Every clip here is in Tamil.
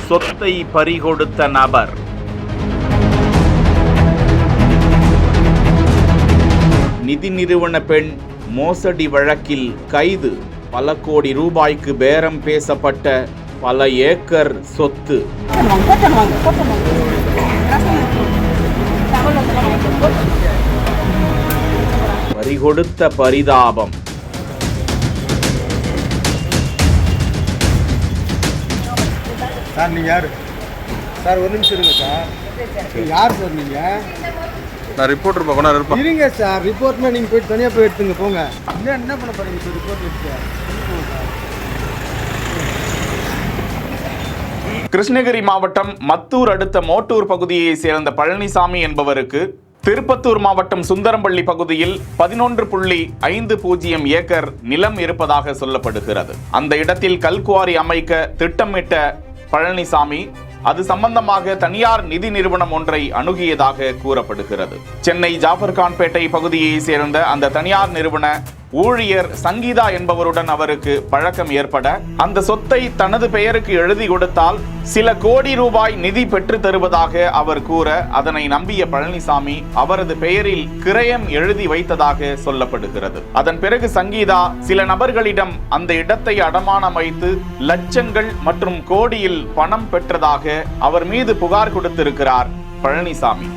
சொத்தை பறிகொடுத்த நபர். நிதி நிறுவன பெண் மோசடி வழக்கில் கைது. பல கோடி ரூபாய்க்கு பேரம் பேசப்பட்ட பல ஏக்கர் சொத்து. பறிகொடுத்த பரிதாபம். சார் நீங்கள் யார் சார்? ஒரு நிமிஷம் இருங்க சார். யார் சார் நீங்கள்? நான் ரிப்போர்ட்டர் பார்க்கணும் இருங்க சார். ரிப்போர்ட்னா நீங்கள் போய்ட்டு தனியாக போய் எடுத்துங்க போங்க. என்ன பண்ண போகிறீங்க சார்? ரிப்போர்ட் எடுத்து கிருஷ்ணகிரி மாவட்டம் மத்தூர் அடுத்த மோட்டூர் பகுதியை சேர்ந்த பழனிசாமி என்பவருக்கு திருப்பத்தூர் மாவட்டம் சுந்தரம்பள்ளி பகுதியில் 11.50 ஏக்கர் நிலம் இருப்பதாக சொல்லப்படுகிறது. அந்த இடத்தில் கல்குவாரி அமைக்க திட்டமிட்ட பழனிசாமி அது சம்பந்தமாக தனியார் நிதி நிறுவனம் ஒன்றை அணுகியதாக கூறப்படுகிறது. சென்னை ஜாஃபர்கான்பேட்டை பகுதியை சேர்ந்த அந்த தனியார் நிறுவன ஊழியர் சங்கீதா என்பவருடன் அவருக்கு பழக்கம் ஏற்பட அந்த சொத்தை தனது பெயருக்கு எழுதி கொடுத்தால் சில கோடி ரூபாய் நிதி பெற்று தருவதாக அவர் கூற அதனை நம்பிய பழனிசாமி அவரது பெயரில் கிரயம் எழுதி வைத்ததாக சொல்லப்படுகிறது. அதன் பிறகு சங்கீதா சில நபர்களிடம் அந்த இடத்தை அடமானம் வைத்து லட்சங்கள் மற்றும் கோடியில் பணம் பெற்றதாக அவர் மீது புகார் கொடுத்திருக்கிறார் பழனிசாமி.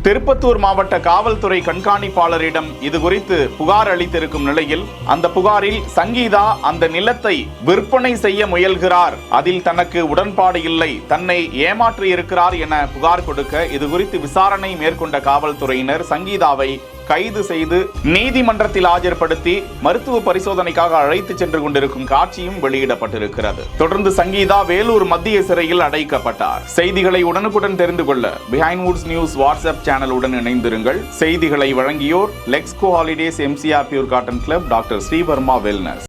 திருப்பத்தூர் மாவட்ட காவல்துறை கண்காணிப்பாளரிடம் இது குறித்து புகார் அளித்திருக்கும் நிலையில் அந்த புகாரில் சங்கீதா அந்த நிலத்தை விற்பனை செய்ய முயல்கிறார், அதில் தனக்கு உடன்பாடு இல்லை, தன்னை ஏமாற்றி இருக்கிறார் என புகார் கொடுக்க இது குறித்து விசாரணை மேற்கொண்ட காவல்துறையினர் சங்கீதாவை கைது செய்து நீதிமன்றத்தில் ஆஜர்படுத்தி மருத்துவ பரிசோதனைக்காக அழைத்து சென்று கொண்டிருக்கும் காட்சியும் வெளியிடப்பட்டிருக்கிறது. தொடர்ந்து சங்கீதா வேலூர் மத்திய சிறையில் அடைக்கப்பட்டார். செய்திகளை உடனுக்குடன் தெரிந்து கொள்ள பிஹைண்ட் வுட்ஸ் நியூஸ் வாட்ஸ்அப் சேனலுடன் இணைந்திருங்கள். செய்திகளை வழங்கியோர் Lexco holidays, MCR pure cotton club, doctor Srivarma wellness.